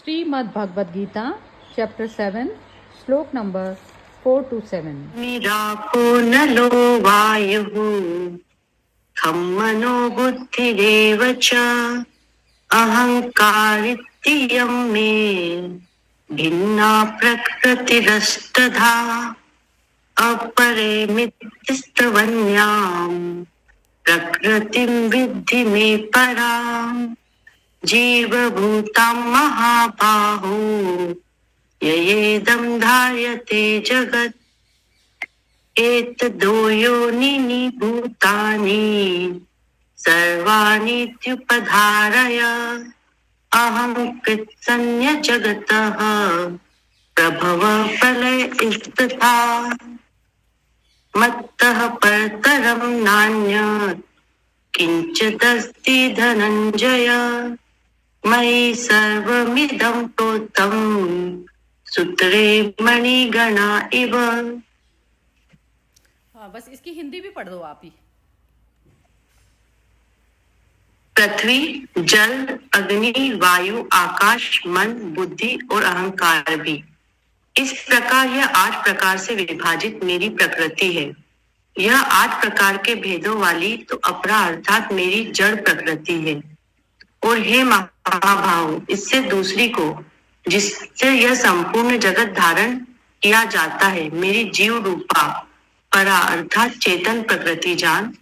Srimad Bhagavad Gita, Chapter 7, Slok number 4 to 7. निरापो नलो वायुः खं मनो बुद्धिरेव च अहङ्कारित्ययं मे भिन्ना प्रकृतिरस्तथा अपरेमित्यस्तवन्यां प्रकृतिं विद्धि मे पराम् जीवभूतां महाबाहो ययेदं धार्यते जगत् एतद्यो योनिनि भूतानि सर्वाणीत्युपधारय अहं कृत्स्नः जगतः प्रभवः प्रलयस्तथा मत्तः परतरं नान्यत् किञ्चिदस्ति धनञ्जय मयि सर्वमिदं प्रोतं सूत्रे मणिगणा इव। बस इसकी हिंदी भी पढ़ दो आप ही। पृथ्वी, जल, अग्नि, वायु, आकाश, मन, बुद्धि और अहंकार भी, इस प्रकार यह 8 प्रकार से विभाजित मेरी प्रकृति है। यह 8 प्रकार के भेदों वाली तो अपरा अर्थात मेरी जड़ प्रकृति है। और हे महाभाव, इससे दूसरी को जिससे यह संपूर्ण जगत धारण किया जाता है, मेरी जीव रूपा परा अर्थात चेतन प्रकृति जान।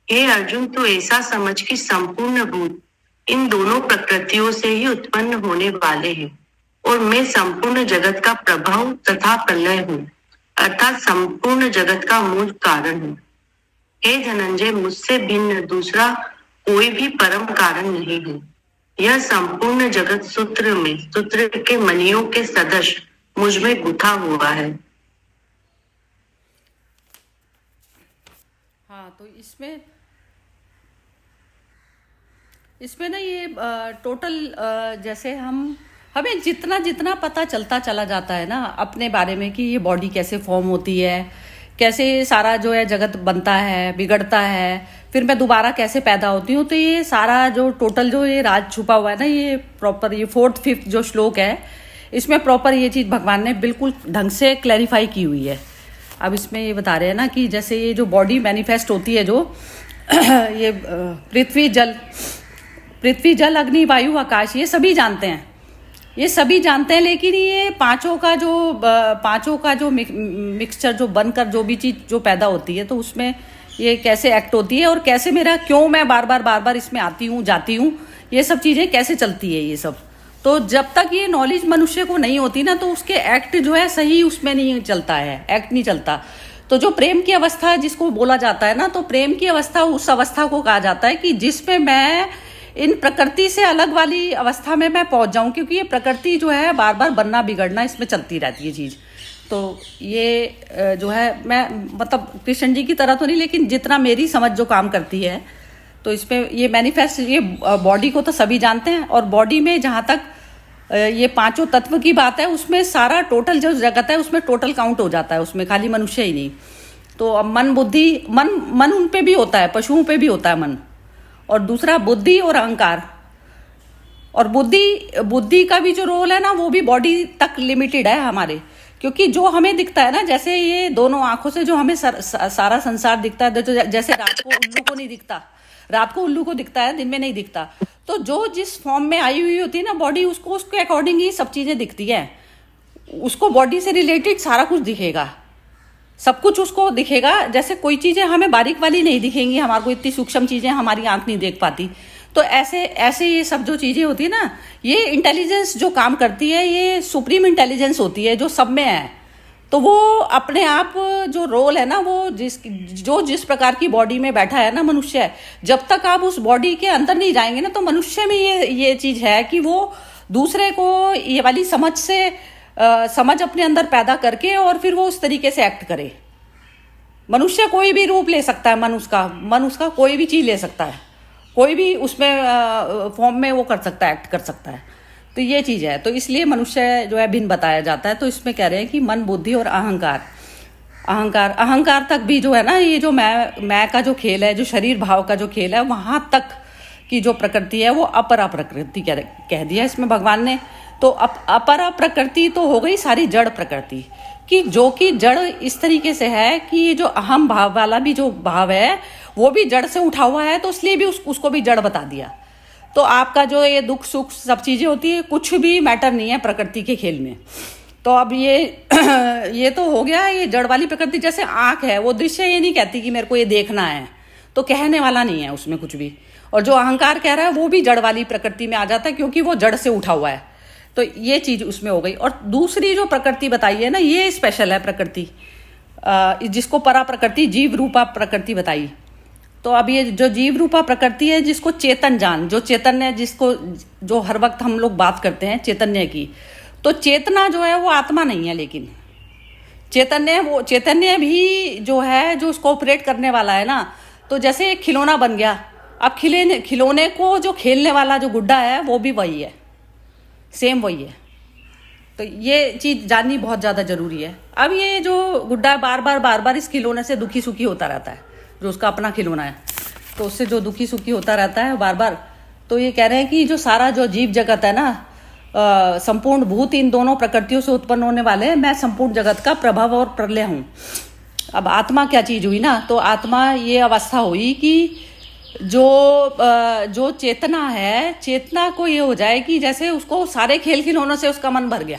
हे अर्जुन, तो ऐसा समझ कि संपूर्ण भूत इन दोनों प्रकृतियों से ही उत्पन्न होने वाले हैं और मैं संपूर्ण जगत का प्रभाव तथा प्रलय हूँ, अर्थात संपूर्ण जगत का मूल कारण हूँ। हे धनंजय, मुझसे भिन्न दूसरा कोई भी परम कारण नहीं है। यह संपूर्ण जगत सूत्र के मणियों के सदृश मुझ में गुथा हुआ है। हाँ, तो इसमें ना ये टोटल जैसे हमें जितना जितना पता चलता चला जाता है ना अपने बारे में कि ये बॉडी कैसे फॉर्म होती है, कैसे सारा जो है जगत बनता है, बिगड़ता है, फिर मैं दोबारा कैसे पैदा होती हूँ, तो ये सारा जो टोटल जो ये राज छुपा हुआ है ना, ये प्रॉपर ये 4th 5th जो श्लोक है, इसमें प्रॉपर ये चीज़ भगवान ने बिल्कुल ढंग से क्लैरिफाई की हुई है। अब इसमें ये बता रहे हैं ना कि जैसे ये जो बॉडी मैनिफेस्ट होती है, जो ये पृथ्वी जल अग्नि वायु आकाश, ये सभी जानते हैं, लेकिन ये पांचों का जो मिक्सचर जो बनकर जो भी चीज़ जो पैदा होती है, तो उसमें ये कैसे एक्ट होती है और कैसे क्यों मैं बार बार इसमें आती हूँ जाती हूँ, ये सब चीज़ें कैसे चलती है ये सब। तो जब तक ये नॉलेज मनुष्य को नहीं होती ना, तो उसके एक्ट जो है सही उसमें नहीं चलता है, एक्ट नहीं चलता। तो जो प्रेम की अवस्था जिसको बोला जाता है ना, तो प्रेम की अवस्था उस अवस्था को कहा जाता है कि जिसमें मैं इन प्रकृति से अलग वाली अवस्था में मैं पहुंच जाऊं, क्योंकि ये प्रकृति जो है बार बार बनना बिगड़ना इसमें चलती रहती है चीज़। तो ये जो है मैं मतलब कृष्ण जी की तरह तो नहीं, लेकिन जितना मेरी समझ जो काम करती है, तो इसमें ये मैनिफेस्ट, ये बॉडी को तो सभी जानते हैं, और बॉडी में जहाँ तक ये पांचों तत्व की बात है, उसमें सारा टोटल जो जगत है उसमें टोटल काउंट हो जाता है, उसमें खाली मनुष्य ही नहीं। तो अब मन बुद्धि मन उन पे भी होता है, पशुओं पे भी होता है मन, और दूसरा बुद्धि और अहंकार। और बुद्धि का भी जो रोल है ना, वो भी बॉडी तक लिमिटेड है हमारे, क्योंकि जो हमें दिखता है ना, जैसे ये दोनों आंखों से जो हमें सारा संसार दिखता है, तो जैसे रात को उल्लू को नहीं दिखता, रात को उल्लू को दिखता है, दिन में नहीं दिखता। तो जो जिस फॉर्म में आई हुई होती है ना बॉडी, उसको उसके अकॉर्डिंग ही सब चीजें दिखती है, उसको बॉडी से रिलेटेड सारा कुछ दिखेगा, सब कुछ उसको दिखेगा। जैसे कोई चीजें हमें बारीक वाली नहीं दिखेंगी, हमारे को इतनी सूक्ष्म चीजें हमारी आंख नहीं देख पाती। तो ऐसे ये सब जो चीजें होती है ना, ये इंटेलिजेंस जो काम करती है, ये सुप्रीम इंटेलिजेंस होती है जो सब में है। तो वो अपने आप जो रोल है ना, वो जिस प्रकार की बॉडी में बैठा है ना मनुष्य, जब तक आप उस बॉडी के अंदर नहीं जाएंगे ना, तो मनुष्य में ये चीज है कि वो दूसरे को ये वाली समझ अपने अंदर पैदा करके और फिर वो उस तरीके से एक्ट करे। मनुष्य कोई भी रूप ले सकता है, मन उसका कोई भी चीज ले सकता है, कोई भी उसमें फॉर्म में वो कर सकता है, एक्ट कर सकता है। तो ये चीज है, तो इसलिए मनुष्य जो है भिन्न बताया जाता है। तो इसमें कह रहे हैं कि मन बुद्धि और अहंकार तक भी जो है ना, ये जो मैं का जो खेल है, जो शरीर भाव का जो खेल है, वहां तक की जो प्रकृति है वो अपरा प्रकृति कह दिया इसमें भगवान ने। तो अपरा प्रकृति तो हो गई सारी जड़ प्रकृति कि जो कि जड़ इस तरीके से है कि ये जो अहम भाव वाला भी जो भाव है वो भी जड़ से उठा हुआ है, तो इसलिए भी उसको भी जड़ बता दिया। तो आपका जो ये दुख सुख सब चीजें होती है, कुछ भी मैटर नहीं है प्रकृति के खेल में। तो अब ये तो हो गया ये जड़ वाली प्रकृति। जैसे आंख है, वो दृश्य ये नहीं कहती कि मेरे को ये देखना है, तो कहने वाला नहीं है उसमें कुछ भी। और जो अहंकार कह रहा है वो भी जड़ वाली प्रकृति में आ जाता है, क्योंकि वो जड़ से उठा हुआ है। तो ये चीज उसमें हो गई। और दूसरी जो प्रकृति बताई है ना, ये स्पेशल है प्रकृति, जिसको परा प्रकृति जीव रूपा प्रकृति बताई। तो अब ये जो जीव रूपा प्रकृति है, जिसको चेतन जान, जो चैतन्य, जिसको जो हर वक्त हम लोग बात करते हैं चैतन्य की, तो चेतना जो है वो आत्मा नहीं है, लेकिन चैतन्य भी जो है, जो उसको ऑपरेट करने वाला है ना। तो जैसे एक खिलौना बन गया, अब खिलौने को जो खेलने वाला जो गुड्डा है वो भी वही है, सेम वही है। तो ये चीज जाननी बहुत ज्यादा जरूरी है। अब ये जो गुड्डा बार बार इस खिलौने से दुखी सुखी होता रहता है, जो उसका अपना खिलौना है, तो उससे जो दुखी सुखी होता रहता है बार बार। तो ये कह रहे हैं कि जो सारा जो जीव जगत है ना, संपूर्ण भूत इन दोनों प्रकृतियों से उत्पन्न होने वाले हैं। मैं संपूर्ण जगत का प्रभाव और प्रलय हूँ। अब आत्मा क्या चीज हुई ना, तो आत्मा ये अवस्था हुई कि जो चेतना है, चेतना को ये हो जाए कि जैसे उसको सारे खेल खिलौनों से उसका मन भर गया।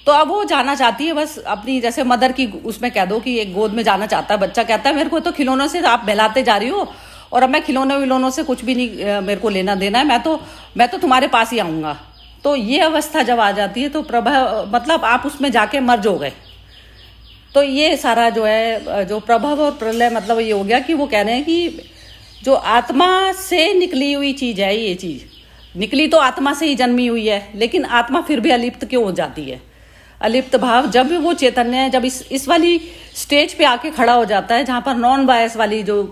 तो अब वो जाना चाहती है बस अपनी, जैसे मदर की उसमें कह दो कि एक गोद में जाना चाहता है बच्चा, कहता है मेरे को तो खिलौनों से आप बहलाते जा रही हो और अब मैं खिलौनों से कुछ भी नहीं मेरे को लेना देना है, मैं तो तुम्हारे पास ही आऊंगा। तो ये अवस्था जब आ जाती है तो प्रभाव, मतलब आप उसमें जाके मर्ज हो गए। तो ये सारा जो है, जो प्रभाव और प्रलय, मतलब ये हो गया कि वो कह रहे हैं कि जो आत्मा से निकली हुई चीज है, ये चीज निकली तो आत्मा से ही जन्मी हुई है, लेकिन आत्मा फिर भी अलिप्त क्यों हो जाती है? अलिप्त भाव जब वो चैतन्य जब इस वाली स्टेज पे आके खड़ा हो जाता है, जहाँ पर नॉन बायस वाली जो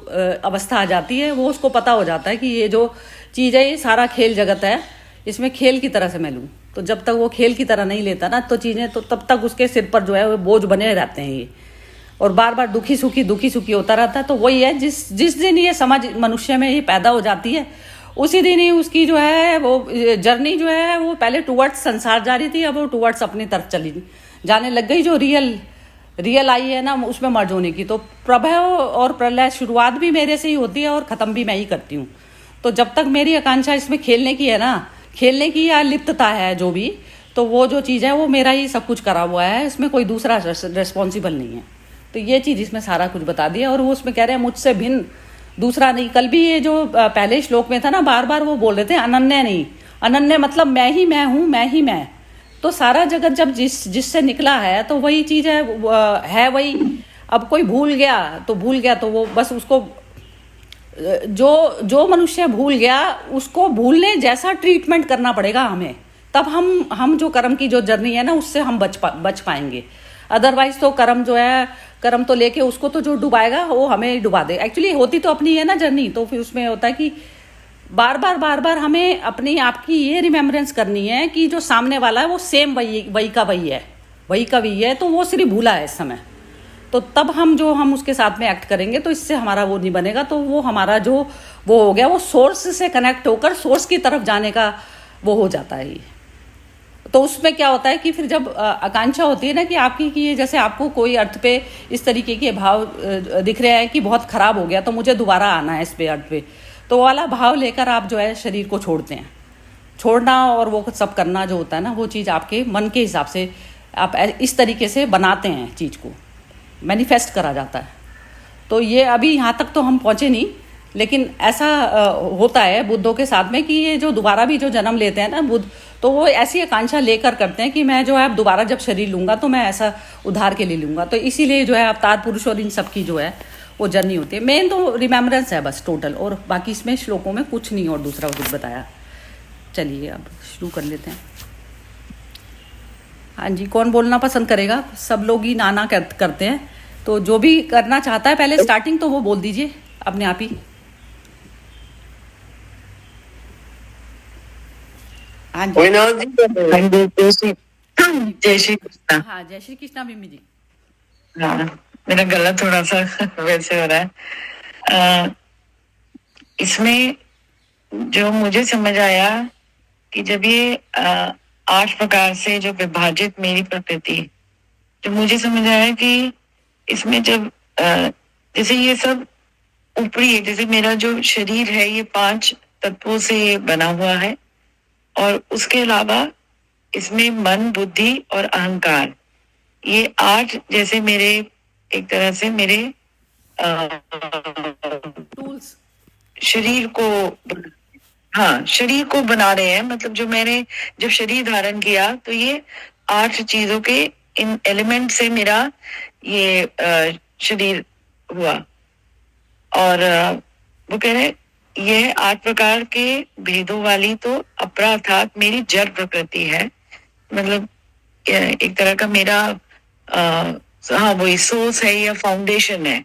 अवस्था आ जाती है, वो उसको पता हो जाता है कि ये जो चीज है ये सारा खेल जगत है, इसमें खेल की तरह से मैं लूँ। तो जब तक वो खेल की तरह नहीं लेता ना, तो चीजें तो तब तक उसके सिर पर जो है वो बोझ बने रहते हैं ये, और बार बार दुखी सुखी होता रहता है। तो वही है, जिस दिन ये समझ मनुष्य में ये पैदा हो जाती है, उसी दिन ही उसकी जो है वो जर्नी जो है वो पहले टुवर्ड्स संसार जा रही थी, अब वो टुवर्ड्स अपनी तरफ चली जाने लग गई। जो रियल आई है ना, उसमें मर्ज होने की। तो प्रभव और प्रलय शुरुआत भी मेरे से ही होती है और खत्म भी मैं ही करती हूँ। तो जब तक मेरी आकांक्षा इसमें खेलने की है ना, खेलने की या लिप्तता है जो भी, तो वो जो चीज़ है वो मेरा ही सब कुछ करा हुआ है, इसमें कोई दूसरा रेस्पॉन्सिबल नहीं है। तो ये चीज़ इसमें सारा कुछ बता दिया। और वो उसमें कह रहे हैं मुझसे भिन्न दूसरा नहीं। कल भी ये जो पहले श्लोक में था ना, बार बार वो बोल रहे थे अनन्य नहीं, अनन्य मतलब मैं ही मैं हूँ, मैं ही मैं। तो सारा जगत जब जिससे निकला है तो वही चीज़ है वही। अब कोई भूल गया तो वो बस उसको जो मनुष्य भूल गया उसको भूलने जैसा ट्रीटमेंट करना पड़ेगा हमें, तब हम जो कर्म की जो जर्नी है ना उससे हम बच पाएंगे। अदरवाइज तो कर्म तो लेके उसको तो जो डुबाएगा वो हमें डुबा दे। एक्चुअली होती तो अपनी है ना जर्नी, तो फिर उसमें होता है कि बार बार हमें अपनी आपकी ये रिमेम्बरेंस करनी है कि जो सामने वाला है वो सेम वही का वही है, तो वो सिर्फ भूला है इस समय। तो तब हम उसके साथ में एक्ट करेंगे तो इससे हमारा वो नहीं बनेगा। तो वो हमारा जो वो हो गया, वो सोर्स से कनेक्ट होकर सोर्स की तरफ जाने का वो हो जाता है। तो उसमें क्या होता है कि फिर जब आकांक्षा होती है ना कि आपकी कि जैसे आपको कोई अर्थ पे इस तरीके के भाव दिख रहे हैं कि बहुत खराब हो गया, तो मुझे दोबारा आना है इस पे अर्थ पे, तो वाला भाव लेकर आप जो है शरीर को छोड़ते हैं। छोड़ना और वो सब करना जो होता है ना, वो चीज़ आपके मन के हिसाब से आप इस तरीके से बनाते हैं, चीज़ को मैनिफेस्ट करा जाता है। तो ये अभी यहाँ तक तो हम पहुँचे नहीं, लेकिन ऐसा होता है बुद्धों के साथ में कि ये जो दोबारा भी जो जन्म लेते हैं ना बुद्ध, तो वो ऐसी आकांक्षा लेकर करते हैं कि मैं जो है अब दोबारा जब शरीर लूँगा तो मैं ऐसा उद्धार के लिए लूँगा। तो इसीलिए जो है अवतार पुरुष और इन सब की जो है वो जर्नी होती है। मेन तो रिमेम्बरेंस है बस टोटल, और बाकी इसमें श्लोकों में कुछ नहीं और दूसरा कुछ बताया। चलिए अब शुरू कर लेते हैं। हाँ जी, कौन बोलना पसंद करेगा? सब लोग ही नाना करते हैं, तो जो भी करना चाहता है पहले स्टार्टिंग तो वो बोल दीजिए अपने आप ही। हाँ जी, जय श्री कृष्ण। हाँ जय श्री कृष्णा बिम्मी जी। हाँ, मेरा गला थोड़ा सा वैसे हो रहा है। इसमें जो मुझे समझ आया कि जब ये 8 प्रकार से जो विभाजित मेरी प्रकृति, जो मुझे समझ आया कि इसमें जब जैसे ये सब ऊपरी है, जैसे मेरा जो शरीर है ये 5 तत्वों से बना हुआ है, और उसके अलावा इसमें मन, बुद्धि और अहंकार, ये 8 जैसे मेरे एक तरह से मेरे टूल्स। शरीर को, हाँ, शरीर को बना रहे हैं। मतलब जो मैंने जब शरीर धारण किया तो ये 8 चीजों के इन एलिमेंट से मेरा ये शरीर हुआ। और वो कह रहे यह 8 प्रकार के भेदों वाली तो अपरा अर्थात मेरी जड़ प्रकृति है। मतलब एक तरह का मेरा हाँ वही सोर्स है या फाउंडेशन है।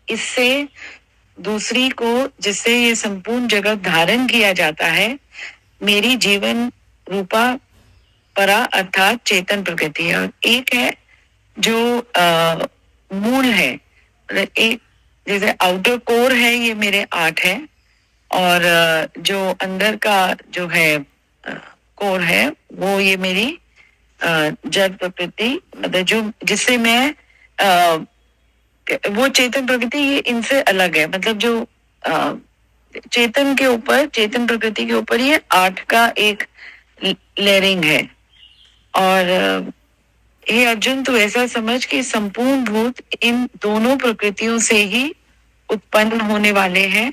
इससे दूसरी को, जिससे ये संपूर्ण जगत धारण किया जाता है, मेरी जीवन रूपा परा अर्थात चेतन प्रकृति है। और एक है जो मूल है, एक जैसे आउटर कोर है, ये मेरे 8 है, और जो अंदर का जो है कोर है वो ये मेरी जड़ प्रकृति, मतलब जो जिससे मैं वो चेतन प्रकृति, ये इनसे अलग है। मतलब जो चेतन के ऊपर, चेतन प्रकृति के ऊपर ये 8 का एक लेयरिंग है। और हे अर्जुन, तू ऐसा समझ कि संपूर्ण भूत इन दोनों प्रकृतियों से ही उत्पन्न होने वाले हैं,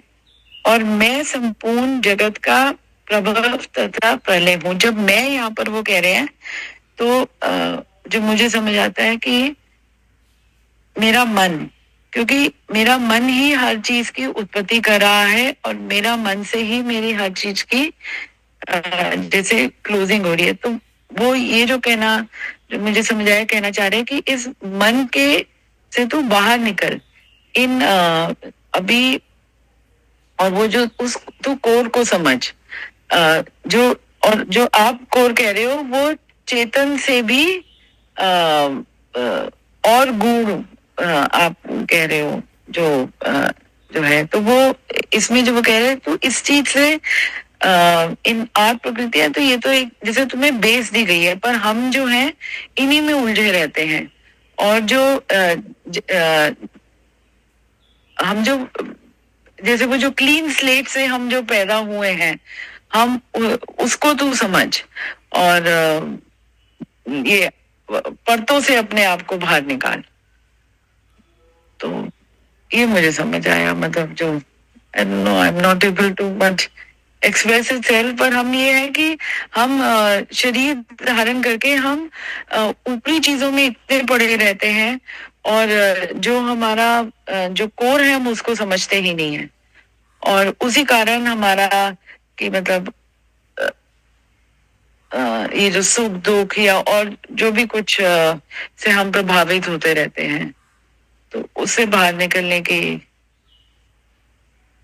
और मैं संपूर्ण जगत का प्रभव तथा प्रलय हूँ। जब मैं यहाँ पर वो कह रहे हैं तो जो मुझे समझ आता है कि मेरा मन, क्योंकि मेरा मन ही हर चीज की उत्पत्ति कर रहा है, और मेरा मन से ही मेरी हर चीज की जैसे क्लोजिंग हो रही है। तो वो ये जो कहना, जो मुझे समझ आया, कहना चाह रहे हैं कि इस मन के से तू बाहर निकल, इन अभी, और वो जो उस तू कोर को समझ, जो और जो आप कोर कह रहे हो वो चेतन से भी और गुण आप कह रहे हो जो है। तो वो इसमें जो वो कह रहे हैं, तो इस चीज से इन 8 प्रकृतियां, तो ये तो एक जैसे तुम्हें बेस दी गई है, पर हम जो हैं इन्हीं में उलझे रहते हैं। और जो हम जो जैसे वो जो क्लीन स्लेट से हम जो पैदा हुए हैं, हम उसको तू समझ, और ये परतों से अपने आप को बाहर निकाल। तो ये मुझे समझ आया। मतलब जो I don't know, I am not able too much express it self, पर हम ये है कि हम शरीर धारण करके हम ऊपरी चीजों में इतने पड़े रहते हैं, और जो हमारा जो कोर है हम उसको समझते ही नहीं है, और उसी कारण हमारा कि मतलब ये जो सुख दुख या और जो भी कुछ से हम प्रभावित होते रहते हैं, तो उससे बाहर निकलने की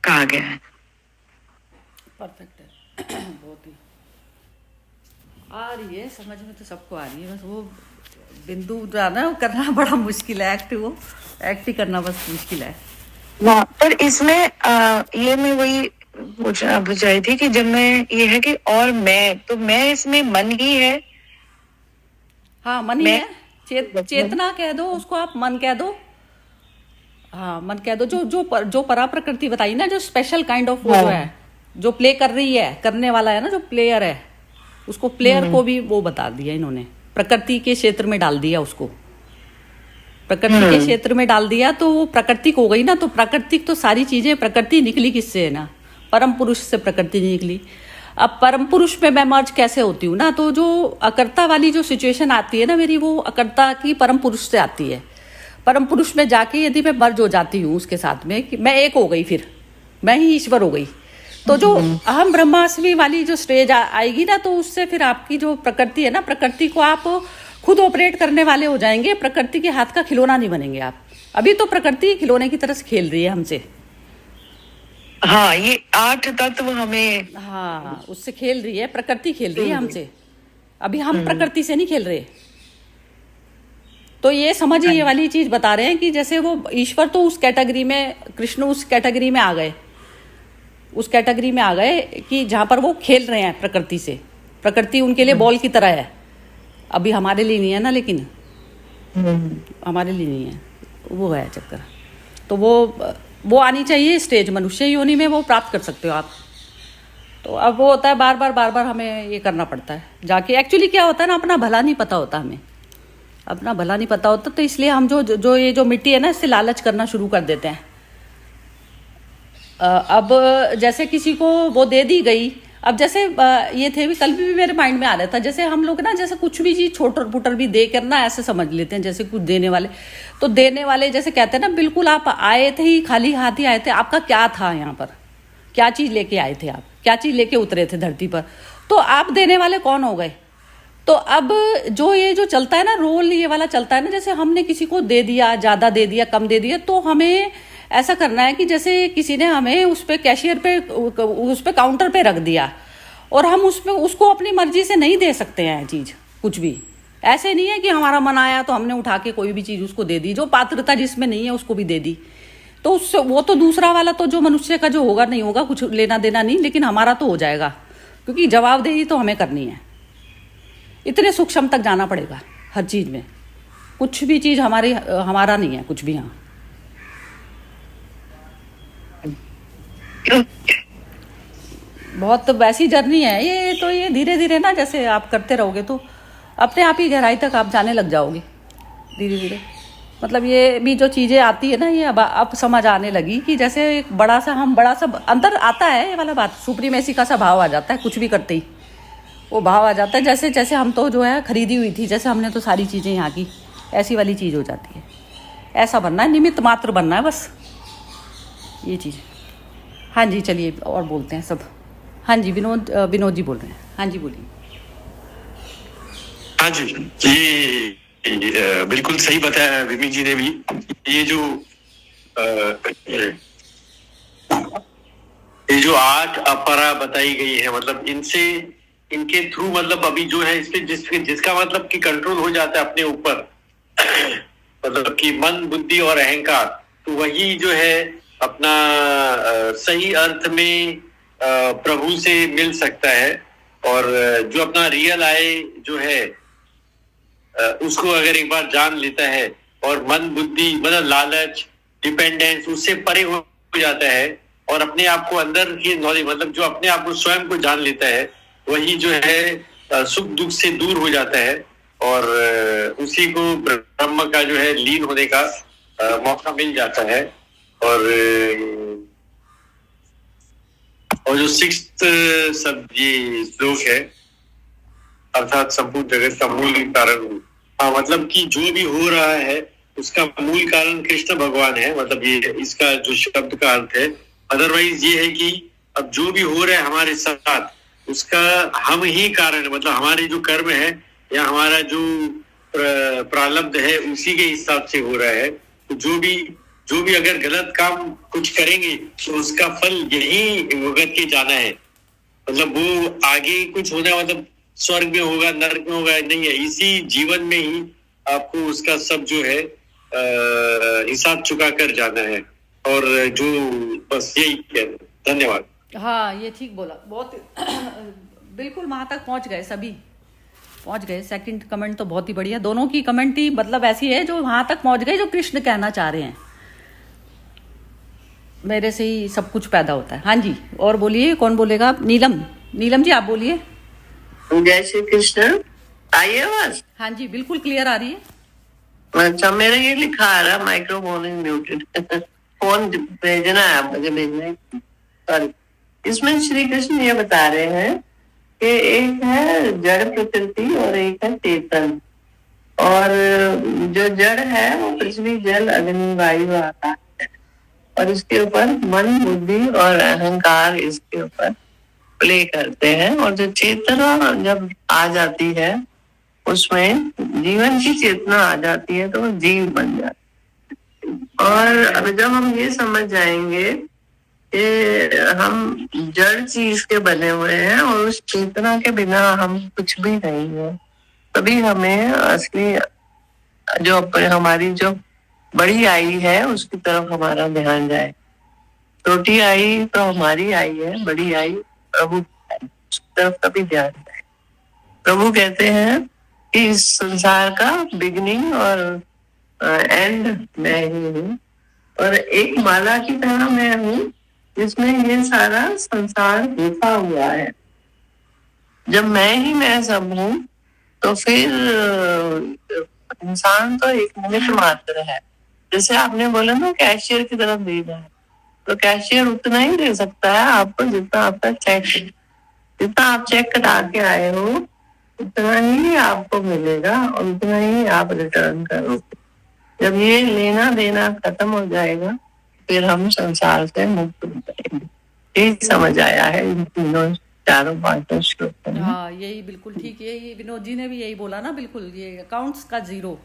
कहा गया है। परफेक्ट है। बहुत ही आ रही है समझ में, तो सबको आ रही है, बस वो बिंदु जो है ना वो करना बड़ा मुश्किल है। एक्ट ही करना बस मुश्किल है। हाँ, पर इसमें ये मैं वही पूछ रही थी कि जब मैं ये है कि और मैं, तो मैं इसमें मन ही है। हाँ, मन ही है। चेतना कह दो उसको, आप मन कह दो। हाँ, मन कह दो। जो परा प्रकृति बताई ना, जो स्पेशल काइंड ऑफ वो जो है, जो प्ले कर रही है, करने वाला है ना, जो प्लेयर है, उसको प्लेयर को भी वो बता दिया इन्होंने, प्रकृति के क्षेत्र में डाल दिया उसको। प्रकृति के क्षेत्र में डाल दिया तो वो प्राकृतिक हो गई ना। तो प्राकृतिक तो सारी चीजें, प्रकृति निकली किससे है ना, परम पुरुष से प्रकृति निकली। अब परम पुरुष में मैं मर्ज कैसे होती हूँ ना, तो जो अकर्ता वाली जो सिचुएशन आती है ना मेरी, वो अकर्ता की परम पुरुष से आती है। परम पुरुष में जाके यदि मैं मर्ज हो जाती हूँ उसके साथ में, कि मैं एक हो गई, फिर मैं ही ईश्वर हो गई, तो जो अहम ब्रह्मास्मि वाली जो स्टेज आएगी ना, तो उससे फिर आपकी जो प्रकृति है ना, प्रकृति को आप खुद ऑपरेट करने वाले हो जाएंगे। प्रकृति के हाथ का खिलौना नहीं बनेंगे आप। अभी तो प्रकृति खिलौने की तरह से खेल रही है हमसे। हाँ, ये 8 तत्व हमें, हाँ, उससे खेल रही है, प्रकृति खेल रही है हमसे। अभी हम प्रकृति से नहीं खेल रहे। तो ये समझिए, ये वाली चीज बता रहे हैं कि जैसे वो ईश्वर तो उस कैटेगरी में, कृष्ण उस कैटेगरी में आ गए, उस कैटेगरी में आ गए कि जहाँ पर वो खेल रहे हैं प्रकृति से, प्रकृति उनके लिए बॉल की तरह है। अभी हमारे लिए नहीं है ना, लेकिन हमारे लिए नहीं है, वो है चक्कर। तो वो आनी चाहिए स्टेज, मनुष्य योनि में वो प्राप्त कर सकते हो आप। तो अब वो होता है बार बार हमें ये करना पड़ता है जाके। एक्चुअली क्या होता है ना, अपना भला नहीं पता होता, हमें अपना भला नहीं पता होता, तो इसलिए हम जो ये जो मिट्टी है ना, इससे लालच करना शुरू कर देते हैं। अब जैसे किसी को वो दे दी गई, अब जैसे ये थे भी, कल भी मेरे माइंड में आ रहा था, जैसे हम लोग ना जैसे कुछ भी चीज़ छोटर पुटर भी दे कर ना ऐसे समझ लेते हैं जैसे कुछ देने वाले। तो देने वाले जैसे कहते हैं ना, बिल्कुल आप आए थे ही, खाली हाथ ही आए थे, आपका क्या था यहाँ पर, क्या चीज़ लेके आए थे आप, क्या चीज़ लेके उतरे थे धरती पर, तो आप देने वाले कौन हो गए। तो अब ये जो चलता है ना रोल, ये वाला चलता है ना, जैसे हमने किसी को दे दिया, ज़्यादा दे दिया, कम दे दिया, तो हमें ऐसा करना है कि जैसे किसी ने हमें उस पर कैशियर पे, उस पर काउंटर पे रख दिया, और हम उसको अपनी मर्जी से नहीं दे सकते हैं चीज़ कुछ भी। ऐसे नहीं है कि हमारा मन आया तो हमने उठा के कोई भी चीज़ उसको दे दी, जो पात्रता जिसमें नहीं है उसको भी दे दी। तो उससे वो तो दूसरा वाला तो जो मनुष्य का जो होगा नहीं होगा, कुछ लेना देना नहीं, लेकिन हमारा तो हो जाएगा, क्योंकि जवाबदेही तो हमें करनी है। इतने सूक्ष्म तक जाना पड़ेगा हर चीज़ में, कुछ भी चीज़ हमारा नहीं है कुछ भी। हाँ, बहुत वैसी जर्नी है ये, तो ये धीरे धीरे ना जैसे आप करते रहोगे तो अपने आप ही गहराई तक आप जाने लग जाओगे धीरे धीरे। मतलब ये भी जो चीज़ें आती है ना, ये अब समझ आने लगी कि जैसे एक बड़ा सा अंदर आता है ये वाला बात, सुप्रीमेसी का सा भाव आ जाता है, कुछ भी करते ही वो भाव आ जाता है। जैसे हम तो जो है खरीदी हुई थी, जैसे हमने तो सारी चीज़ें यहाँ की, ऐसी वाली चीज़ हो जाती है। ऐसा बनना है, निमित्त मात्र बनना है बस, ये चीज़। हाँ जी, चलिए और बोलते हैं सब। हाँ जी, विनोद जी बोल रहे हैं। हाँ जी, बोलिए। हाँ जी, ये बिल्कुल सही बताया विमी जी ने भी। ये जो 8 अपरा बताई गई है, मतलब इनके थ्रू, मतलब अभी जो है इस पे जिसका मतलब कि कंट्रोल हो जाता है अपने ऊपर, मतलब कि मन, बुद्धि और अहंकार, तो वही जो है अपना सही अर्थ में प्रभु से मिल सकता है। और जो अपना रियल आय जो है उसको अगर एक बार जान लेता है, और मन, बुद्धि, मतलब लालच, डिपेंडेंस, उससे परे हो जाता है, और अपने आप को अंदर की नॉलेज, मतलब जो अपने आप को स्वयं को जान लेता है, वही जो है सुख दुख से दूर हो जाता है, और उसी को ब्रह्म का जो है लीन होने का मौका मिल जाता है। और जो 6th ये श्लोक है, अर्थात संपूर्ण जगत का मूल कारण हूँ। हाँ, मतलब कि जो भी हो रहा है उसका मूल कारण कृष्ण भगवान है, मतलब ये इसका जो शब्द का अर्थ है। अदरवाइज ये है कि अब जो भी हो रहा है हमारे साथ, उसका हम ही कारण, मतलब हमारे जो कर्म है या हमारा जो प्रारब्ध है उसी के हिसाब से हो रहा है। तो जो भी अगर गलत काम कुछ करेंगे तो उसका फल यही भुगत के जाना है। मतलब वो आगे कुछ होना, मतलब स्वर्ग में होगा, नरक में होगा, नहीं है, इसी जीवन में ही आपको उसका सब जो है हिसाब चुका कर जाना है। और जो बस यही है। धन्यवाद। हाँ, ये ठीक बोला, बहुत बिल्कुल वहां तक पहुंच गए, सभी पहुंच गए। सेकंड कमेंट तो बहुत ही बढ़िया, दोनों की कमेंट ही मतलब ऐसी है जो वहां तक पहुंच गए, जो कृष्ण कहना चाह रहे हैं, मेरे से ही सब कुछ पैदा होता है। हाँ जी, और बोलिए, कौन बोलेगा? नीलम जी, आप बोलिए। जय श्री कृष्ण। आई है आवाज? हाँ जी, बिल्कुल क्लियर आ रही है। अच्छा, मेरा ये लिखा आ रहा, माइक्रोफोन इज म्यूटेड। फोन भेजना है, आप मुझे भेजना है, सॉरी। इसमें श्री कृष्ण ये बता रहे हैं कि एक है जड़ प्रकृति और एक है चेतन। और जो जड़ है वो पृथ्वी, जल, अग्नि, वायु, आकाश है, और इसके ऊपर मन, बुद्धि और अहंकार इसके ऊपर प्ले करते हैं। और जो चेतना जब आ जाती है, उसमें जीवन की चेतना आ जाती है, तो वो जीव बन जाता है। और अब जब हम ये समझ जाएंगे कि हम जड़ चीज के बने हुए हैं और उस चेतना के बिना हम कुछ भी नहीं है, तभी हमें असली जो हमारी जो बड़ी आई है उसकी तरफ हमारा ध्यान जाए। छोटी आई तो हमारी आई है, बड़ी आई प्रभु की आई, उसकी तरफ कभी ध्यान नहीं। प्रभु कहते हैं कि इस संसार का बिगिनिंग और एंड मैं ही हूँ, और एक माला की तरह मैं हूँ जिसमें ये सारा संसार गुथा हुआ है। जब मैं ही मैं सब हूँ तो फिर इंसान तो एक निमित्त मात्र है। जैसे आपने बोला ना कैशियर की तरफ देना है, तो कैशियर उतना ही दे सकता है आपको जितना आपका चेक है। जितना आप चेक कटा के आए हो उतना ही आपको मिलेगा और उतना ही आप रिटर्न करोगे। जब ये लेना देना खत्म हो जाएगा फिर हम संसार से मुक्त हो जाएंगे। यही समझ आया है इन तीनों चारों पांचों श्लोकों में। हाँ, यही बिल्कुल ठीक है। ये विनोद जी ने भी यही बोला ना, बिल्कुल ये अकाउंट्स का जीरो,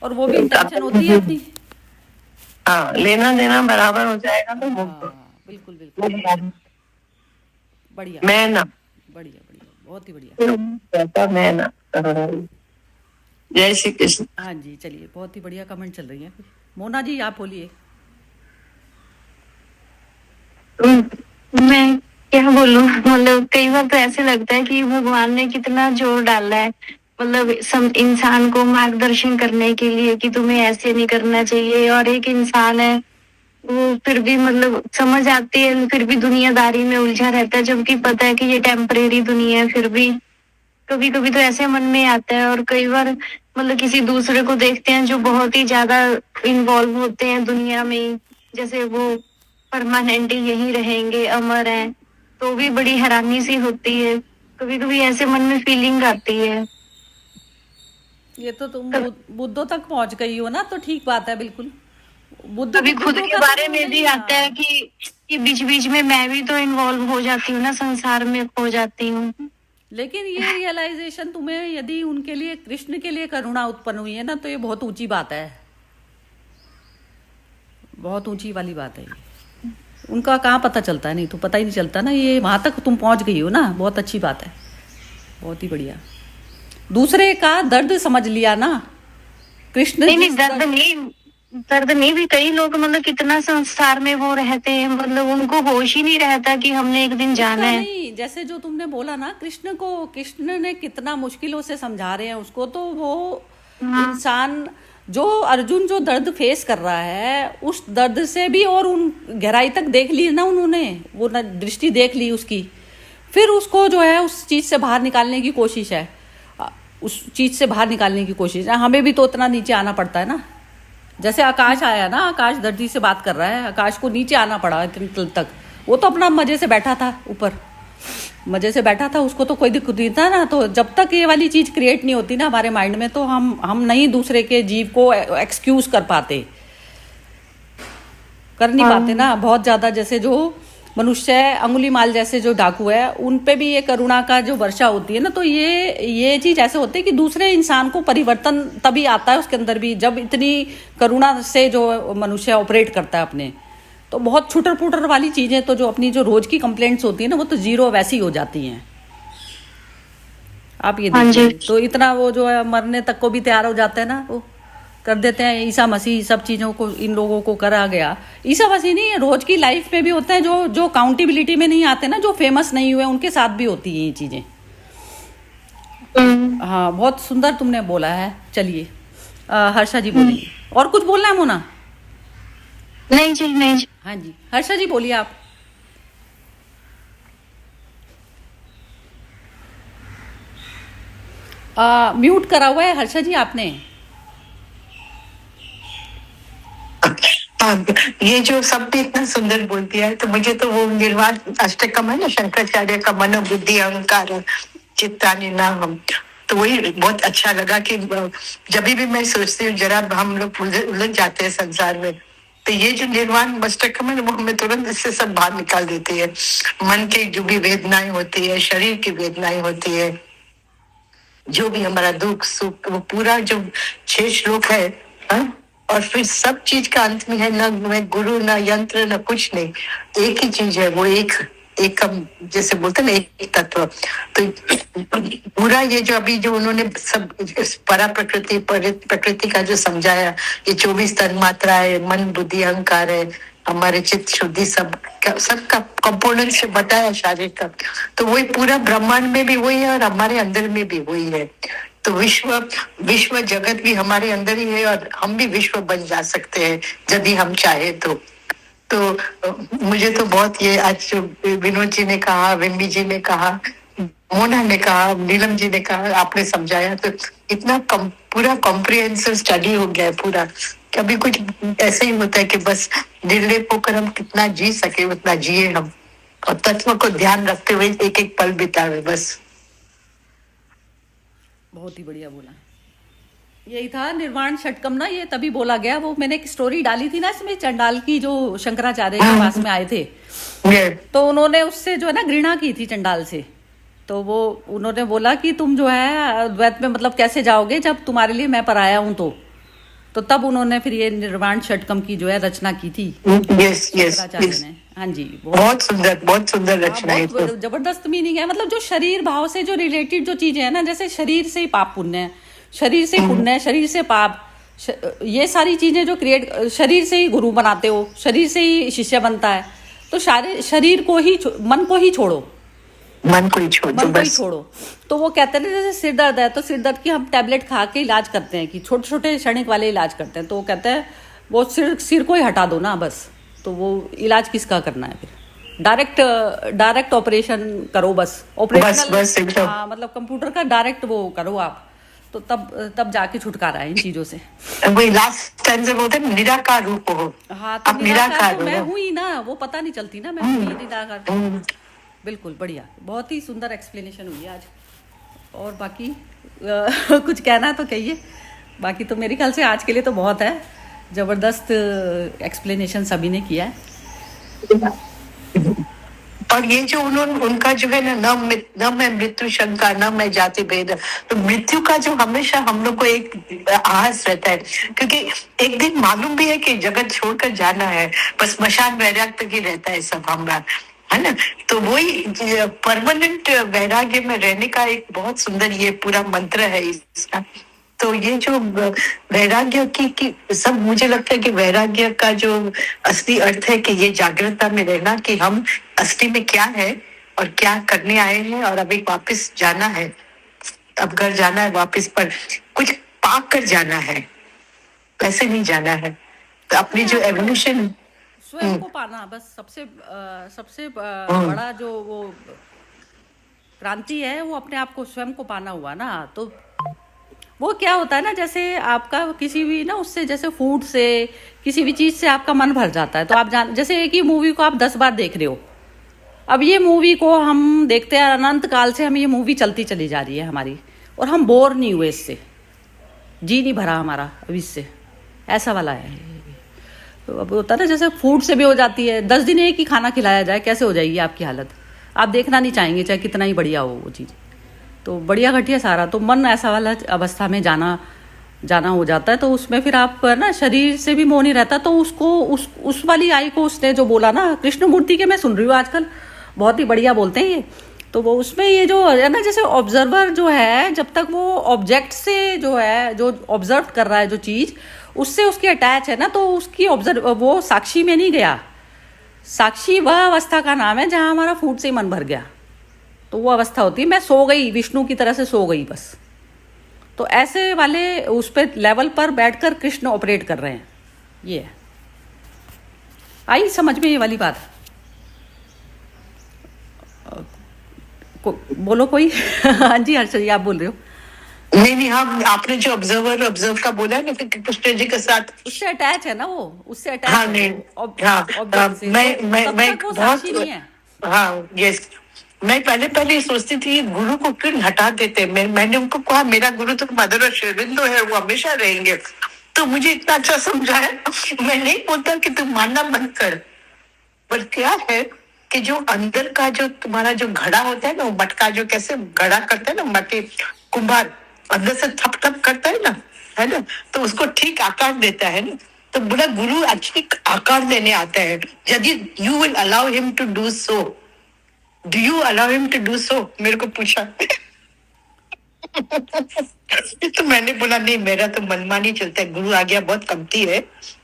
और वो भी इंटेंशन होती है अपनी। हाँ, लेना देना बराबर हो जाएगा तो मुक्त हो। हाँ, बिल्कुल बिल्कुल, बढ़िया मैं ना बढ़िया बढ़िया, बहुत ही बढ़िया। कहता मैं ना। जय श्री कृष्ण। हाँ जी, चलिए, बहुत ही बढ़िया कमेंट चल रही है। मोना जी आप बोलिए। मैं क्या बोलूं, मतलब कई बार तो ऐसे लगता है कि भगवान ने कितना जोर डाला है, मतलब सब इंसान को मार्गदर्शन करने के लिए कि तुम्हें ऐसे नहीं करना चाहिए, और एक इंसान है वो फिर भी मतलब समझ आती है, फिर भी दुनियादारी में उलझा रहता है, जबकि पता है कि ये टेम्परेरी दुनिया है। फिर भी कभी कभी तो ऐसे मन में आता है, और कई बार मतलब किसी दूसरे को देखते हैं जो बहुत ही ज्यादा इन्वॉल्व होते हैं दुनिया में, जैसे वो परमानेंट यही रहेंगे, अमर हैं, तो भी बड़ी हैरानी सी होती है। कभी कभी ऐसे मन में फीलिंग आती है। ये तो तुम बुद्धों तक पहुंच गई हो ना, तो ठीक बात है, बिल्कुल। बुद्ध कभी खुद बुद्धों के का बारे तो में भी नहीं आता है कि बीच बीच में मैं भी तो इन्वॉल्व हो जाती हूँ ना, संसार में खो जाती हूँ। लेकिन ये रियलाइजेशन तुम्हें, यदि उनके लिए, कृष्ण के लिए करुणा उत्पन्न हुई है ना, तो ये बहुत ऊंची बात है, बहुत ऊंची वाली बात है ये। उनका कहाँ पता चलता है, नहीं तो पता ही नहीं चलता ना, ये वहां तक तुम पहुंच गई हो ना, बहुत अच्छी बात है, बहुत ही बढ़िया। दूसरे का दर्द समझ लिया ना, कृष्ण नहीं, दर्द नहीं भी कई लोग मतलब कितना संसार में वो रहते हैं, मतलब उनको होश ही नहीं रहता कि हमने एक दिन जाना है। नहीं, जैसे जो तुमने बोला ना, कृष्ण ने कितना मुश्किलों से समझा रहे हैं उसको, तो वो इंसान जो अर्जुन जो दर्द फेस कर रहा है, उस दर्द से भी और उन गहराई तक देख ली ना उन्होंने, वो दृष्टि देख ली उसकी, फिर उसको जो है उस चीज से बाहर निकालने की कोशिश है, उस चीज से बाहर निकालने की कोशिश है। हमें भी तो उतना नीचे आना पड़ता है ना, जैसे आकाश आया ना, आकाश धरती से बात कर रहा है, आकाश को नीचे आना पड़ा इतने तक। वो तो अपना मजे से बैठा था, ऊपर मजे से बैठा था, उसको तो कोई दिक्कत नहीं था ना। तो जब तक ये वाली चीज क्रिएट नहीं होती ना हमारे माइंड में, तो हम नहीं दूसरे के जीव को एक्सक्यूज कर पाते, कर नहीं पाते ना बहुत ज्यादा। जैसे जो मनुष्य है, अंगुलीमाल जैसे जो डाकू है, उन पे भी ये करुणा का जो वर्षा होती है ना, तो ये चीज ऐसे होती है कि दूसरे इंसान को परिवर्तन तभी आता है उसके अंदर भी, जब इतनी करुणा से जो मनुष्य ऑपरेट करता है अपने। तो बहुत छुटर पुटर वाली चीजें, तो जो अपनी जो रोज की कंप्लेंट्स होती है ना, वो तो जीरो वैसी हो जाती हैं। आप ये देखिए, तो इतना वो जो है मरने तक को भी तैयार हो जाते हैं ना, वो कर देते हैं। ईसा मसीह सब चीजों को इन लोगों को करा गया। ईसा मसीह नहीं, रोज की लाइफ में भी होता है, जो काउंटेबिलिटी में नहीं आते ना, जो फेमस नहीं हुए, उनके साथ भी होती है ये चीजें। हाँ, बहुत सुंदर तुमने बोला है। चलिए हर्षा जी बोलिए, और कुछ बोलना है मोना? नहीं जी, नहीं जी। हाँ जी, हर्षा जी बोलिए आप। म्यूट करा हुआ है हर्षा जी आपने। ये जो सब भी इतना सुंदर बोल दिया है, तो मुझे तो वो निर्वाण अष्टकम है ना, शंकराचार्य का, मन बुद्धि अहंकार चित्तानि नाहम, तो वही बहुत अच्छा लगा कि जब भी मैं सोचती हूँ जरा हम लोग उलझ जाते हैं संसार में, तो ये जो निर्वाण अष्टकम है वो हमें तुरंत इससे सब बाहर निकाल देती है। मन की जो भी वेदनाएं होती है, शरीर की वेदनाएं होती है, जो भी हमारा दुख सुख, वो पूरा जो 6 श्लोक है, हाँ? और फिर सब चीज का अंत में है, न गुरु न यंत्र न कुछ नहीं, एक ही चीज है, वो एक जैसे बोलते ना, एक तत्व। तो पूरा ये जो अभी जो उन्होंने सब परा प्रकृति का जो समझाया, ये 24 तन मात्रा है, मन बुद्धि अहंकार है, हमारे चित्त शुद्धि सबका कंपोनेंट से बताया शारीर का। तो वही पूरा ब्रह्मांड में भी वही है और हमारे अंदर में भी वही है। तो विश्व विश्व जगत भी हमारे अंदर ही है और हम भी विश्व बन जा सकते हैं यदि हम चाहे तो मुझे तो बहुत ये आज जो विनोद जी ने कहा, विम्बी जी ने कहा, मोना ने कहा, नीलम जी ने कहा, आपने समझाया तो इतना पूरा कॉम्प्रिहेंसिव स्टडी हो गया है पूरा। कभी कुछ ऐसे ही होता है कि बस निर्लेप होकर हम कितना जी सके उतना जिए हम, और तत्व को ध्यान रखते हुए एक एक पल बितावे बस। बहुत ही बढ़िया बोला। यही था निर्वाण षटकम ना, ये तभी बोला गया। वो मैंने एक स्टोरी डाली थी ना इसमें, चंडाल की, जो शंकराचार्य के पास में आए थे, तो उन्होंने उससे जो है ना घृणा की थी चंडाल से। तो वो उन्होंने बोला कि तुम जो है द्वैत में मतलब कैसे जाओगे जब तुम्हारे लिए मैं पराया हूं। तो तब उन्होंने फिर ये निर्वाण षटकम की जो है रचना की थी शंकराचार्य ने। हाँ जी, बहुत सुंदर रचना है। बहुत जबरदस्त मीनिंग है। मतलब जो शरीर भाव से जो रिलेटेड जो चीजें है ना, जैसे शरीर से ही पाप पुण्य है, शरीर से पुण्य है, शरीर से पाप, ये सारी चीजें जो क्रिएट, शरीर से ही गुरु बनाते हो, शरीर से ही शिष्य बनता है। तो शरीर को ही, मन को ही छोड़ो, मन को ही छोड़ो। तो वो कहते हैं जैसे सिर दर्द है तो सिर दर्द की हम टैबलेट खा के इलाज करते हैं, कि छोटे छोटे क्षणिक वाले इलाज करते हैं। तो वो कहते हैं वो सिर को ही हटा दो ना बस। तो वो इलाज किसका करना है फिर? डायरेक्ट ऑपरेशन करो बस, ऑपरेशनल। हाँ, मतलब कंप्यूटर का डायरेक्ट वो करो आप, तो तब जाके छुटकारा है इन चीजों से। वही लास्ट टाइम जब बोलते हैं निराकार रूप हो। हाँ, तो निराकार तो मैं हूँ ही ना, वो पता नहीं चलती ना, मैं हूँ ही निराकार। बिल्कुल बढ़िया, बहुत ही सुंदर एक्सप्लेनेशन हुई आज। और बाकी कुछ कहना तो कहिए, बाकी तो मेरे ख्याल से आज के लिए तो बहुत है। जबरदस्त एक्सप्लेनेशन सभी ने किया है। और ये जो उनका जो है ना, न मैं मृत्यु शंका, न मैं जाति भेद, तो मृत्यु का जो हमेशा हम लोग को एक आस रहता है, क्योंकि एक दिन मालूम भी है कि जगत छोड़कर जाना है, बस मशान वैराग तक ही रहता है सब हमारा, है ना। तो वही परमानेंट वैराग्य में रहने का एक बहुत सुंदर ये पूरा मंत्र है इसका। तो ये जो वैराग्य की सब, मुझे लगता है कि वैराग्य का जो असली अर्थ है कि ये जागृतता में रहना कि हम असली में क्या है और क्या करने आए हैं, और अभी वापस जाना है, अब घर जाना है वापस, पर कुछ पाक कर जाना है, वैसे नहीं जाना है। तो अपनी जो एवोल्यूशन स्वयं को पाना, बस सबसे बड़ा जो वो क्रांति है वो अपने आप को स्वयं को पाना हुआ ना। तो वो क्या होता है ना, जैसे आपका किसी भी ना उससे, जैसे फूड से, किसी भी चीज से आपका मन भर जाता है। तो आप जैसे एक ही मूवी को आप 10 बार देख रहे हो, अब ये मूवी को हम देखते हैं अनंत काल से, हमें ये मूवी चलती चली जा रही है हमारी, और हम बोर नहीं हुए इससे, जी नहीं भरा हमारा अब इससे, ऐसा वाला है। तो अब होता है ना, जैसे फूड से भी हो जाती है, 10 दिन एक ही खाना खिलाया जाए, कैसे हो जाएगी आपकी हालत, आप देखना नहीं चाहेंगे चाहे कितना ही बढ़िया हो वो चीज़। तो बढ़िया घटिया सारा, तो मन ऐसा वाला अवस्था में जाना हो जाता है। तो उसमें फिर आप ना शरीर से भी मोह नहीं रहता। तो उसको उस वाली आई को उसने जो बोला ना, कृष्णमूर्ति के मैं सुन रही हूँ आजकल, बहुत ही बढ़िया बोलते हैं ये। तो वो उसमें ये जो है ना, जैसे ऑब्जर्वर जो है, जब तक वो ऑब्जेक्ट से जो है, जो ऑब्जर्व कर रहा है जो चीज़, उससे उसकी अटैच है ना, तो उसकी वो साक्षी में नहीं गया। साक्षी वह अवस्था का नाम है जहाँ हमारा फूड से ही मन भर गया। तो वो अवस्था होती है, मैं सो गई, विष्णु की तरह से सो गई बस। तो ऐसे वाले उस पे लेवल पर बैठकर कृष्ण ऑपरेट कर रहे हैं। ये है, आई समझ में ये वाली बात? बोलो कोई। हाँ जी हर्ष जी, आप बोल रहे हो? नहीं, हाँ, आपने जो ऑब्जर्व का बोला है ना, कृष्ण जी के साथ उससे अटैच है ना, वो उससे अटैच। हाँ, नहीं, मैं बहुत, हाँ, यस, मैं पहले सोचती थी गुरु को क्यों हटा देते। मैंने उनको कहा मेरा गुरु तो मदर और शेरविंदो है, वो हमेशा रहेंगे। तो मुझे इतना अच्छा समझाया। मैं नहीं बोलता कि तुम मानना बंद कर, पर क्या है कि जो अंदर का जो तुम्हारा जो घड़ा होता है ना, वो मटका जो कैसे घड़ा करता है ना, मटी कुम्हार अंदर से थप थप करता है ना, है ना, तो उसको ठीक आकार देता है ना। तो बोला गुरु एक्चुअली आकार देने आता है, यदि you will allow him to do so. Do you allow him to do so? मेरे को पूछा। तो मैंने बोला नहीं, मेरा तो मनमानी चलता है, गुरु आज्ञा बहुत कमती है।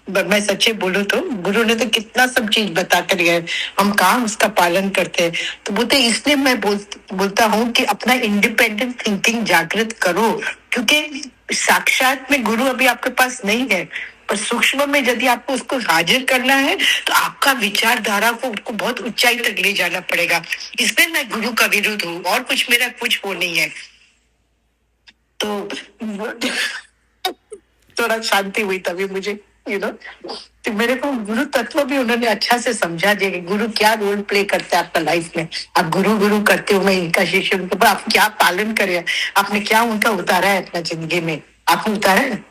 मैं सच्चे बोलूं तो गुरु ने तो कितना सब चीज बता कर गए, हम कहाँ उसका पालन करते हैं। तो बोलते इसलिए मैं बोलता हूँ कि अपना इंडिपेंडेंट थिंकिंग जागृत करो, क्योंकि साक्षात में गुरु अभी आपके पास नहीं है, पर सूक्ष्म में यदि आपको उसको हाजिर करना है तो आपका विचारधारा को बहुत ऊंचाई तक ले जाना पड़ेगा। इसलिए मैं गुरु का विरुद्ध हूँ, और कुछ मेरा कुछ वो नहीं है। तो थोड़ा शांति हुई तभी मुझे, तो मेरे को गुरु तत्व भी उन्होंने अच्छा से समझा दिया कि गुरु क्या रोल प्ले करता है आपका लाइफ में। आप गुरु गुरु करते हो, मैं इनका शिष्य, उनके ऊपर आप क्या पालन करे, आपने क्या उनका उतारा है अपना जिंदगी में, आपने उतारा है।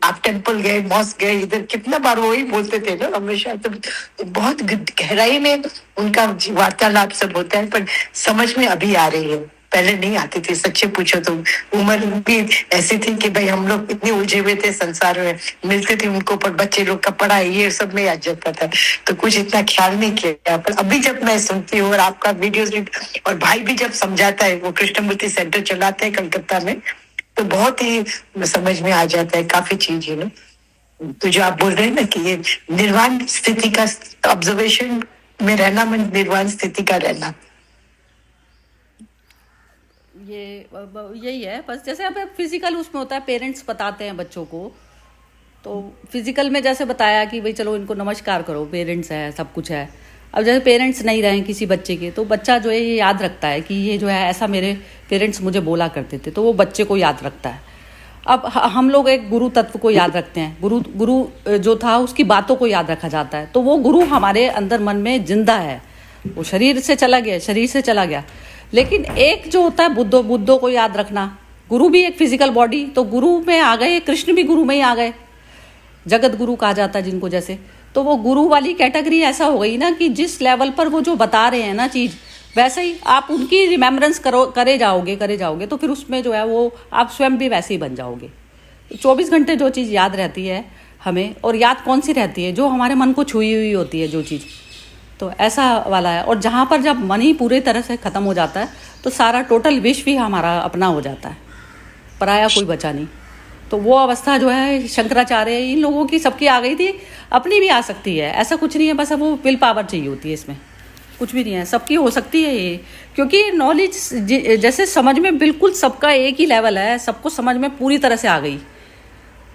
आप टेम्पल गए, मॉस्क गए, इधर कितना बार वही बोलते थे ना हमेशा। तो बहुत गहराई में उनका वार्तालाप सब होता है, पर समझ में अभी आ रही है, पहले नहीं आती थी। सच्चे पूछो तो उम्र भी ऐसी थी कि भाई हम लोग इतने उलझे हुए थे संसार में, मिलते थे उनको, पर बच्चे लोग का पढ़ाई ये सब में आ जाता था, तो कुछ इतना ख्याल नहीं किया। पर अभी जब मैं सुनती हूँ और आपका वीडियोस भी, और भाई भी जब समझाता है, वो कृष्णमूर्ति सेंटर चलाते हैं कलकत्ता में, तो बहुत ही समझ में आ जाता है काफी चीज, तो जो आप बोल रहे हैं ना कि ये निर्वाण स्थिति का ऑब्जर्वेशन में रहना, मन निर्वाण स्थिति का रहना, ये यही है बस। जैसे अब फिजिकल उसमें होता है, पेरेंट्स बताते हैं बच्चों को, तो फिजिकल में जैसे बताया कि भाई चलो इनको नमस्कार करो, पेरेंट्स है, सब कुछ है। अब जैसे पेरेंट्स नहीं रहे किसी बच्चे के, तो बच्चा जो है ये याद रखता है कि ये जो है ऐसा मेरे पेरेंट्स मुझे बोला करते थे, तो वो बच्चे को याद रखता है। अब हम लोग एक गुरु तत्व को याद रखते हैं, गुरु जो था उसकी बातों को याद रखा जाता है, तो वो गुरु हमारे अंदर मन में जिंदा है। वो शरीर से चला गया, लेकिन एक जो होता है बुद्धों को याद रखना, गुरु भी एक फिजिकल बॉडी, तो गुरु में आ गए, कृष्ण भी गुरु में ही आ गए, जगत गुरु कहा जाता है जिनको, जैसे तो वो गुरु वाली कैटेगरी ऐसा हो गई ना कि जिस लेवल पर वो जो बता रहे हैं ना चीज, वैसे ही आप उनकी रिमेम्बरेंस करे जाओगे तो फिर उसमें जो है वो आप स्वयं भी वैसे ही बन जाओगे। 24 घंटे जो चीज़ याद रहती है हमें, और याद कौन सी रहती है, जो हमारे मन को छुई हुई होती है जो चीज़, तो ऐसा वाला है। और जहाँ पर जब मन ही पूरी तरह से ख़त्म हो जाता है, तो सारा टोटल विश्व ही हमारा अपना हो जाता है, पराया कोई बचा नहीं। तो वो अवस्था जो है शंकराचार्य इन लोगों की सबकी आ गई थी, अपनी भी आ सकती है, ऐसा कुछ नहीं है, बस अब वो विल पावर चाहिए होती है, इसमें कुछ भी नहीं है, सबकी हो सकती है ये। क्योंकि नॉलेज जैसे समझ में बिल्कुल सबका एक ही लेवल है, सबको समझ में पूरी तरह से आ गई।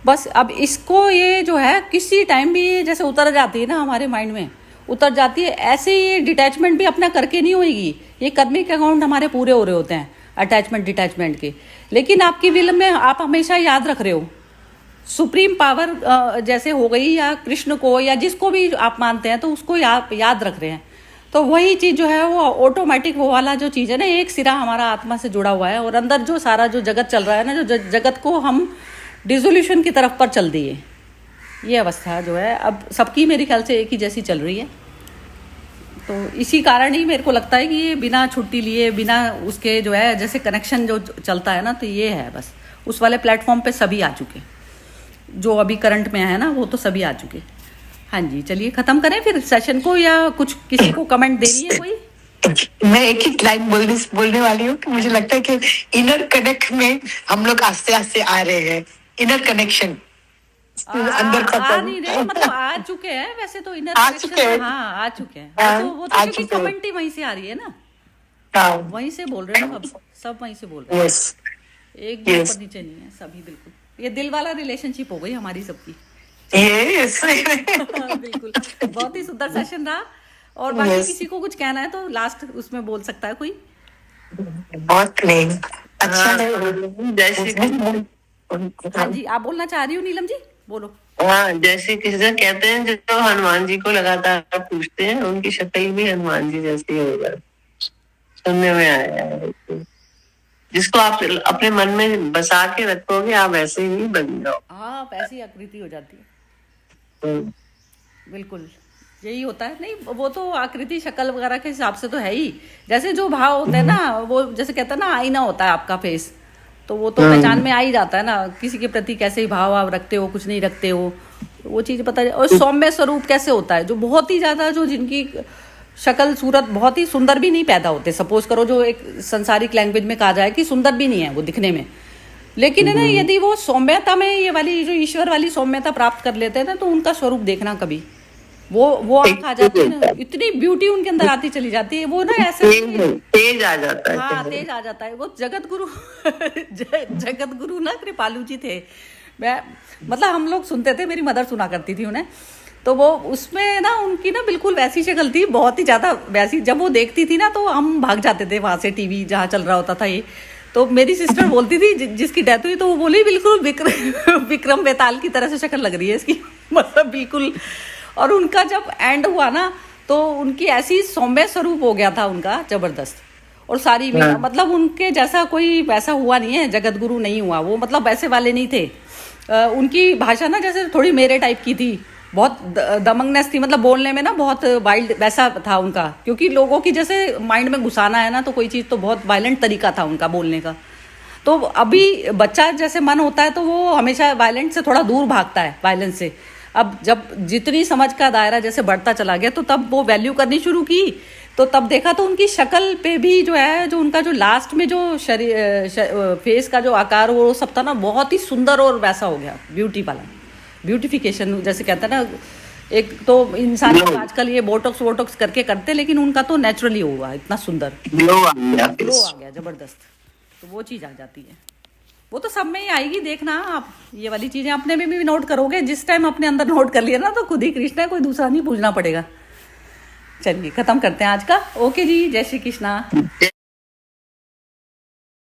बस अब इसको ये जो है किसी टाइम भी जैसे उतर जाती है ना, हमारे माइंड में उतर जाती है, ऐसे ये डिटैचमेंट भी अपना करके नहीं होएगी। ये कर्मिक अकाउंट हमारे पूरे हो रहे होते हैं अटैचमेंट डिटैचमेंट के, लेकिन आपकी विल में आप हमेशा याद रख रहे हो सुप्रीम पावर जैसे हो गई, या कृष्ण को, या जिसको भी आप मानते हैं, तो उसको याद रख रहे हैं। तो वही चीज़ जो है वो ऑटोमेटिक, वो वाला जो चीज़ है ना, एक सिरा हमारा आत्मा से जुड़ा हुआ है, और अंदर जो सारा जो जगत चल रहा है ना, जो जगत को हम डिसोल्यूशन की तरफ पर चल दिए, ये अवस्था जो है अब सबकी मेरे ख्याल से एक ही जैसी चल रही है। तो इसी कारण ही मेरे को लगता है कि ये बिना छुट्टी लिए, बिना उसके जो है जैसे कनेक्शन जो चलता है ना, तो ये है बस। उस वाले प्लेटफॉर्म पे सभी आ चुके, जो अभी करंट में है ना, वो तो सभी आ चुके। हाँ जी, चलिए खत्म करें फिर सेशन को, या कुछ किसी को कमेंट देनी है कोई? मैं एक ही लाइन बोलने वाली हूँ कि मुझे लगता है कि इनर कनेक्ट में हम लोग आस्ते आस्ते आ रहे हैं। इनर कनेक्शन अंदर का आ नहीं रहे, मतलब आ चुके हैं वैसे तो, इनर आ चुके हैं। हाँ आ चुके हैं। वो तो क्योंकि कमेंट ही वहीं से आ रही है ना, वहीं से बोल रहे हैं सब वहीं से बोल रहे हैं, एक भी ऊपर नीचे नहीं है, सभी बिल्कुल। ये दिल वाला रिलेशनशिप हो गई हमारी सबकी। बिल्कुल, बहुत ही सुंदर सेशन रहा। और बाकी किसी को कुछ कहना है तो लास्ट उसमें बोल सकता है कोई। बहुत नहीं अच्छा है। हाँ जी, आप बोलना चाह रही हो नीलम जी, बोलो। हाँ, जैसे कृष्ण कहते हैं, जो हनुमान जी को लगातार पूछते हैं, उनकी शक्ल भी हनुमान जी जैसी हो जाती, सुनने में आया है। जिसको आप अपने मन में बसा के रखोगे, आप वैसे ही बन जाओ। हाँ, वैसी आकृति हो जाती है, बिल्कुल यही होता है। नहीं, वो तो आकृति शक्ल वगैरह के हिसाब से तो है ही, जैसे जो भाव होते हैं ना, वो जैसे कहते हैं ना आईना होता है आपका फेस, तो वो तो पहचान में आ ही जाता है ना, किसी के प्रति कैसे भाव आप रखते हो, कुछ नहीं रखते हो, वो चीज़ पता है। और सौम्य स्वरूप कैसे होता है, जो बहुत ही ज़्यादा, जो जिनकी शक्ल सूरत बहुत ही सुंदर भी नहीं पैदा होते, सपोज करो जो एक संसारिक लैंग्वेज में कहा जाए कि सुंदर भी नहीं है वो दिखने में, लेकिन है ना, यदि वो सौम्यता में ये वाली जो ईश्वर वाली सौम्यता प्राप्त कर लेते हैं ना, तो उनका स्वरूप देखना कभी, वो आँख आ जाती है ना, इतनी ब्यूटी उनके अंदर आती चली जाती है, वो ना ऐसे तेज आ जाता है। हाँ, तेज आ जाता है। वो जगत गुरु जगत गुरु ना कृपालु जी थे। मैं मतलब हम लोग सुनते थे, मेरी मदर सुना करती थी उन्हें, तो वो उसमें ना उनकी ना बिल्कुल वैसी शक्ल थी, बहुत ही ज्यादा वैसी। जब वो देखती थी ना तो हम भाग जाते थे वहां से, टीवी जहाँ चल रहा होता था ये। तो मेरी सिस्टर बोलती थी जिसकी डेथ हुई, तो वो बोली बिल्कुल विक्रम बेताल की तरह से शक्ल लग रही है इसकी, मतलब बिल्कुल। और उनका जब एंड हुआ ना, तो उनकी ऐसी सौम्य स्वरूप हो गया था उनका, जबरदस्त। और सारी मतलब उनके जैसा कोई वैसा हुआ नहीं है, जगत गुरु नहीं हुआ वो, मतलब वैसे वाले नहीं थे। उनकी भाषा ना जैसे थोड़ी मेरे टाइप की थी, बहुत दमंगनेस थी, मतलब बोलने में ना बहुत वाइल्ड वैसा था उनका, क्योंकि लोगों की जैसे माइंड में घुसाना है ना, तो कोई चीज़ तो बहुत वायलेंट तरीका था उनका बोलने का। तो अभी बच्चा जैसे मन होता है तो वो हमेशा वायलेंट से थोड़ा दूर भागता है, वायलेंस से। अब जब जितनी समझ का दायरा जैसे बढ़ता चला गया, तो तब वो वैल्यू करनी शुरू की। तो तब देखा तो उनकी शक्ल पे भी जो है, जो उनका जो लास्ट में जो फेस का जो आकार वो सब था ना, बहुत ही सुंदर और वैसा हो गया, ब्यूटी वाला, ब्यूटिफिकेशन जैसे कहते हैं ना। एक तो इंसान आजकल ये बोटॉक्स वोटॉक्स करके करते, लेकिन उनका तो नेचुरली हुआ, इतना सुंदर ग्लो आ गया जबरदस्त। तो वो चीज़ आ जाती है, वो तो सब में ही आएगी, देखना आप। ये वाली चीजें अपने में भी नोट करोगे, जिस टाइम अपने अंदर नोट कर लिया ना, तो खुद ही कृष्ण है, कोई दूसरा नहीं पूछना पड़ेगा। चलिए खत्म करते हैं आज का। ओके जी, जय श्री कृष्णा।